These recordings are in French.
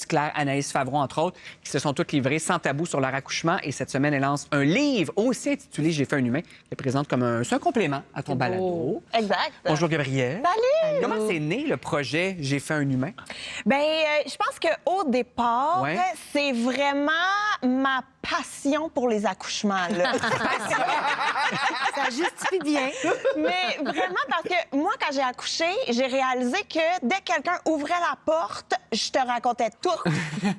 Claire, Anaïs Favron, entre autres, qui se sont toutes livrées sans tabou sur leur accouchement. Et cette semaine, elle lance un livre aussi intitulé J'ai fait un humain, qui présente comme un complément à ton balado. Exact. Bonjour, Gabrielle. Salut! Comment c'est né le projet J'ai fait un humain? Bien, je pense qu'au départ, Ouais. c'est vraiment ma passion pour les accouchements. Là. Ça justifie bien. Mais vraiment, parce que moi, quand j'ai accouché, j'ai réalisé que dès que quelqu'un ouvrait la porte, je te racontais tout.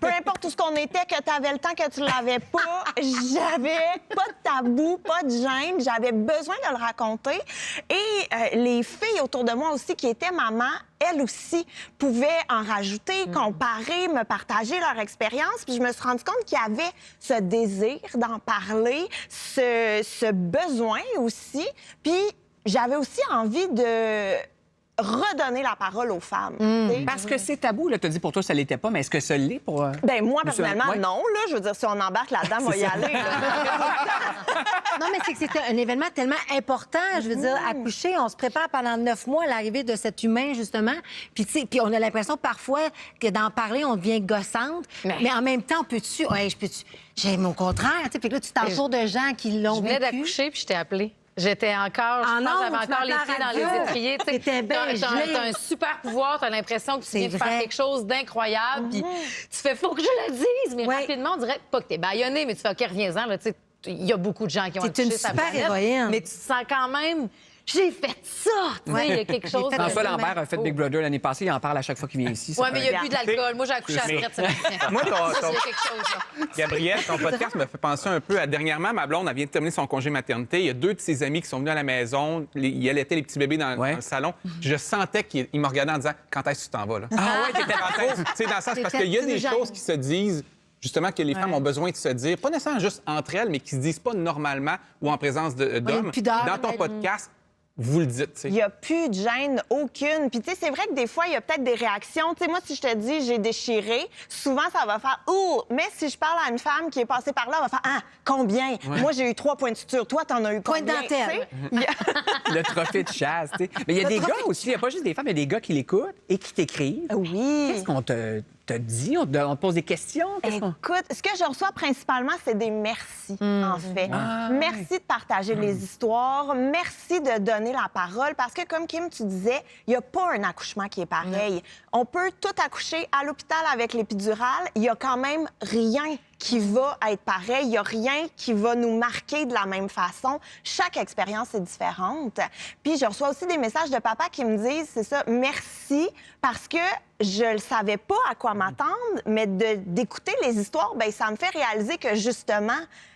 Peu importe où ce qu'on était, que tu avais le temps, que tu l'avais pas, j'avais pas de tabou, pas de gêne. J'avais besoin de le raconter. Et les filles autour de moi aussi qui étaient mamans, elles aussi pouvaient en rajouter, comparer, me partager leur expérience. Puis je me suis rendu compte qu'il y avait ce désir d'en parler, ce besoin aussi. Puis j'avais aussi envie de redonner la parole aux femmes. tu sais. Parce que c'est tabou, là. Tu as dit pour toi, ça l'était pas, mais est-ce que ça l'est pour. Ben moi, personnellement, Ouais. non. Là, je veux dire, si on embarque là-dedans, on va y aller. là. Non, mais c'est que c'est un événement tellement important. Je veux dire, accoucher, on se prépare pendant 9 mois à l'arrivée de cet humain, justement. Puis, tu sais, puis on a l'impression parfois que d'en parler, on devient gossante. Mais en même temps, peux-tu... Ouais, j'ai mon contraire, tu sais. Puis là, tu t'entoures de gens qui l'ont Je vécu. venais d'accoucher, puis je t'ai appelé. J'étais encore, Ah je pense, non, j'avais tu encore les m'entends pieds dans radio. les étriers. Tu sais. T'étais bien gelée. T'as un super pouvoir, t'as l'impression que tu C'est viens de faire vrai. quelque chose d'incroyable, puis tu fais, faut que je le dise, mais Ouais. rapidement, on dirait pas que t'es bâillonné, mais tu fais, OK, reviens-en, là, tu sais, il y a beaucoup de gens qui ont T'es accouché une sa super planète, héroïne. mais tu te sens quand même, j'ai fait ça, tu sais, il y a quelque chose. fait de- François Lambert a fait Big Brother l'année passée. Il en parle à chaque fois qu'il vient ici. Ouais, mais il y a plus de l'alcool. Moi, j'ai accouché à Mais- Sprette, c'est bien. Moi, Ça, il y a quelque chose, là. Gabrielle, ton podcast me fait penser un peu à dernièrement, ma blonde, elle vient de terminer son congé maternité. Il y a 2 de ses amis qui sont venus à la maison. Il allaitait les petits bébés dans Ouais. le salon. Je sentais qu'il me regardait en disant quand est-ce que tu t'en vas, là? Ah ouais, t'étais Quand est-ce- Tu sais, dans le sens, parce qu'il y a des choses qui se disent, justement, que les femmes ont besoin de se dire, pas nécessairement juste entre elles, mais qui se disent pas normalement ou en présence d'hommes. pudeur, Dans ton mais- podcast, vous le dites, tu sais. Il n'y a plus de gêne, aucune. Puis, tu sais, c'est vrai que des fois, il y a peut-être des réactions. Tu sais, moi, si je te dis j'ai déchiré, souvent, ça va faire ouh. Mais si je parle à une femme qui est passée par là, elle va faire ah, combien? Moi, j'ai eu 3 points de suture. Toi, t'en as eu Point de combien? dentelle. Tu sais? le trophée de chasse. Tu sais. Mais il y a des gars aussi. Il n'y a pas juste des femmes, il y a des gars qui l'écoutent et qui t'écrivent. Oui. Qu'est-ce qu'on te dit? On te pose des questions? Écoute, ce que je reçois principalement, c'est des merci, en fait. Merci de partager les histoires. Merci de donner la parole. Parce que, comme Kim, tu disais, il n'y a pas un accouchement qui est pareil. On peut tout accoucher à l'hôpital avec l'épidurale. Il n'y a quand même rien qui va être pareil. Il n'y a rien qui va nous marquer de la même façon. Chaque expérience est différente. Puis je reçois aussi des messages de papa qui me disent, c'est ça, merci, parce que je ne savais pas à quoi m'attendre, mais d'écouter les histoires, bien, ça me fait réaliser que, justement,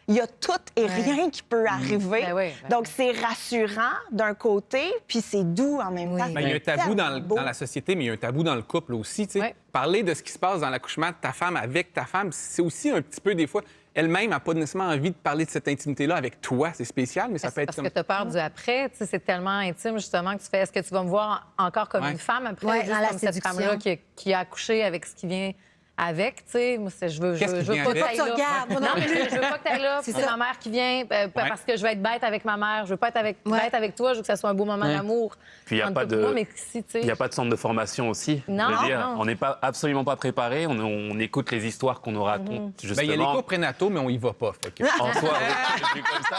il y a tout et rien qui peut arriver. Ben oui, ben Donc, c'est rassurant d'un côté, puis c'est doux en même temps. Ben, il y a un tabou Tellement beau. dans la société, mais il y a un tabou dans le couple aussi. tu sais. Ouais. Parler de ce qui se passe dans l'accouchement de ta femme avec ta femme, c'est aussi un petit peu, des fois, elle-même n'a pas nécessairement envie de parler de cette intimité-là avec toi. C'est spécial, mais ça peut être Parce comme... que tu as peur du après. Tu sais, c'est tellement intime, justement, que tu fais est-ce que tu vas me voir encore comme Ouais. une femme après, Ouais, juste dans la comme cette séduction. femme-là qui a accouché avec ce qui vient avec, tu sais. Moi, je veux Qu'est-ce qui veux vient pas avec? que t'ailles Pas que tu là. regardes, moi non Non, mais plus. je veux pas que t'ailles là. C'est C'est ça. ma mère qui vient, parce que je vais être bête avec ma mère. Je veux pas être Ouais. bête avec toi. Je veux que ça soit un beau moment d'amour. Puis il n'y a entre pas toi et de... moi, mais si, tu sais, Il n'y a pas de centre de formation aussi. Non, Je veux dire, non. on n'est pas absolument pas préparé. On écoute les histoires qu'on nous raconte Ben, justement. il y a les cours prénataux, mais on y va pas. Fait que... En soi, oui, c'est comme ça.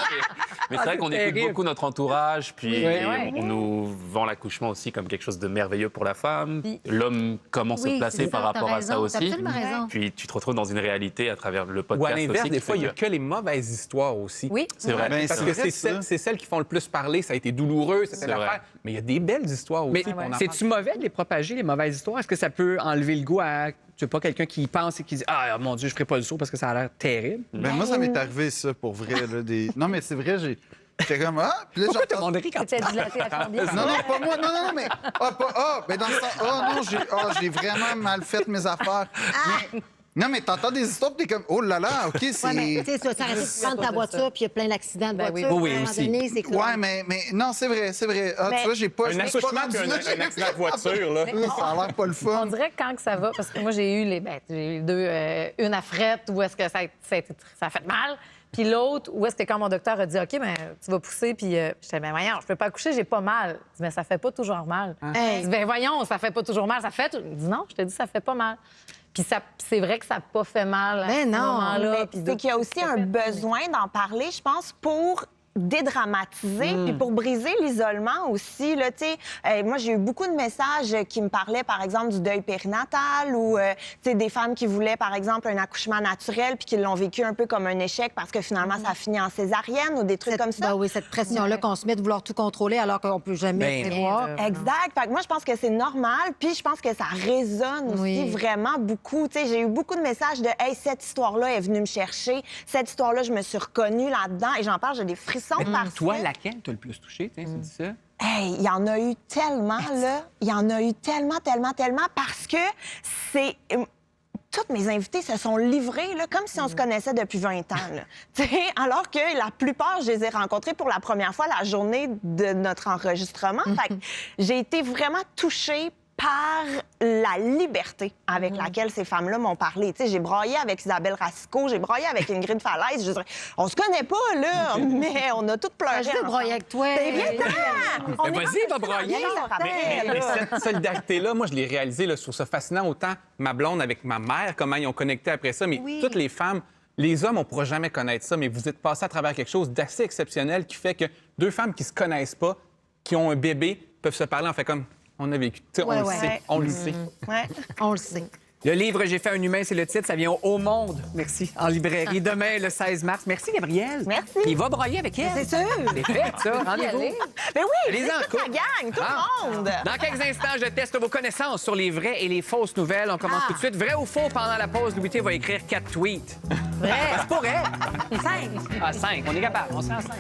Mais c'est vrai qu'on écoute terrible. beaucoup notre entourage, puis ouais. on nous vend l'accouchement aussi comme quelque chose de merveilleux pour la femme. L'homme, comment se Oui, placer c'est par ça, t'as rapport à raison, ça t'as aussi. absolument raison. Puis tu te retrouves dans une réalité à travers le Ou podcast à l'inverse, aussi. des qui fois, il fait n'y a que les mauvaises histoires aussi. Oui. C'est vrai. Ben, Parce c'est que vrai, c'est celles qui font le plus parler. Ça a été douloureux, c'était C'est vrai. l'affaire. Mais il y a des belles histoires aussi. Mais qu'on en c'est-tu mauvais de les propager, les mauvaises histoires? Est-ce que ça peut enlever le goût à, tu sais pas, quelqu'un qui pense et qui dit « Ah, mon Dieu, je ferai pas le saut parce que ça a l'air terrible. Ben, moi, ça m'est arrivé, ça, pour vrai. Là, Non, mais c'est vrai, j'étais comme, ah, puis là, Pourquoi tout le j'entends... monde rit quand tu C'était dilaté à combien? Non, non, pas moi, non, mais... ben dans le sens... non, j'ai vraiment mal fait mes affaires. Non, mais t'entends des histoires, puis t'es comme, oh là là, OK, c'est... Ouais, mais tu sais, ça arrête de prendre ta voiture, puis il y a plein d'accidents de Ben oui. voiture. Oui, À un moment aussi. donné, c'est clair. Ouais, mais non, c'est vrai. Ah, Mais- tu vois, j'ai pas... Un je me suis pas accouchement rendu puis là. un accident de voiture, là. Ça a l'air pas le On fun. dirait que quand que ça va, parce que moi, j'ai eu j'ai eu deux, une à frette où est-ce que ça a fait mal, puis l'autre où est-ce que quand mon docteur a dit, OK, ben, tu vas pousser, puis j'étais, ben voyons, je peux pas accoucher, j'ai pas mal. Il dit, mais ça fait pas toujours mal. Hey. Je dis, ben voyons, ça fait pas toujours mal. Ça fait. Il dit, non, je te dis, ça fait pas mal. Puis c'est vrai que ça n'a pas fait mal à Mais ce non, moment-là. Mais Puis c'est qu'il y a aussi un besoin d'en parler, je pense, pour dédramatiser, puis pour briser l'isolement aussi. Là, moi, j'ai eu beaucoup de messages qui me parlaient, par exemple, du deuil périnatal ou des femmes qui voulaient, par exemple, un accouchement naturel puis qui l'ont vécu un peu comme un échec parce que finalement, ça finit en césarienne ou des trucs comme ça. Ben oui, cette pression-là qu'on se met de vouloir tout contrôler alors qu'on peut jamais Ben, prévoir. Exact. Fait que moi, je pense que c'est normal, puis je pense que ça résonne aussi Oui. vraiment beaucoup. Tu sais, j'ai eu beaucoup de messages de « Hey, cette histoire-là est venue me chercher. Cette histoire-là, je me suis reconnue là-dedans. » Et j'en parle, j'ai des frissons parce Toi, que... laquelle t'as le plus touché? Tu dis ça? Hey, il y en a eu tellement, là. Il y en a eu tellement, tellement, tellement parce que c'est... Toutes mes invités se sont livrés là, comme si on se connaissait depuis 20 ans. Là. Tu sais, alors que la plupart, je les ai rencontrés pour la première fois la journée de notre enregistrement. Fait que j'ai été vraiment touchée par la liberté avec laquelle ces femmes-là m'ont parlé. Tu sais, j'ai braillé avec Isabelle Racicot, j'ai braillé avec Ingrid Falaise. Je dirais, on se connaît pas, là, mais on a toutes pleuré. Je veux broyer avec toi. C'est bien temps! Ben, vas-y, va brailler. Mais cette solidarité-là, moi, je l'ai réalisée, là, je trouve ça fascinant, autant ma blonde avec ma mère, comment ils ont connecté après ça, mais toutes les femmes, les hommes, on ne pourra jamais connaître ça, mais vous êtes passés à travers quelque chose d'assez exceptionnel qui fait que deux femmes qui se connaissent pas, qui ont un bébé, peuvent se parler en fait comme on a vécu. Tu sais, on le sait, on le sait. Ouais. On le sait. Le livre J'ai fait un humain, c'est le titre. Ça vient au Monde. Merci. En librairie demain, le 16 mars. Merci, Gabrielle. Merci. Il va brailler avec elle. C'est sûr. C'est fait, ça. Rendez-vous. Mais oui, Les c'est toute encos. la gang, tout le monde. Dans quelques instants, je teste vos connaissances sur les vraies et les fausses nouvelles. On commence tout de suite. Vrai ou faux? Pendant la pause, Louis T va écrire 4 tweets. Vrai. C'est pas vrai. 5. Ah, 5. On est capable. On se rend à 5.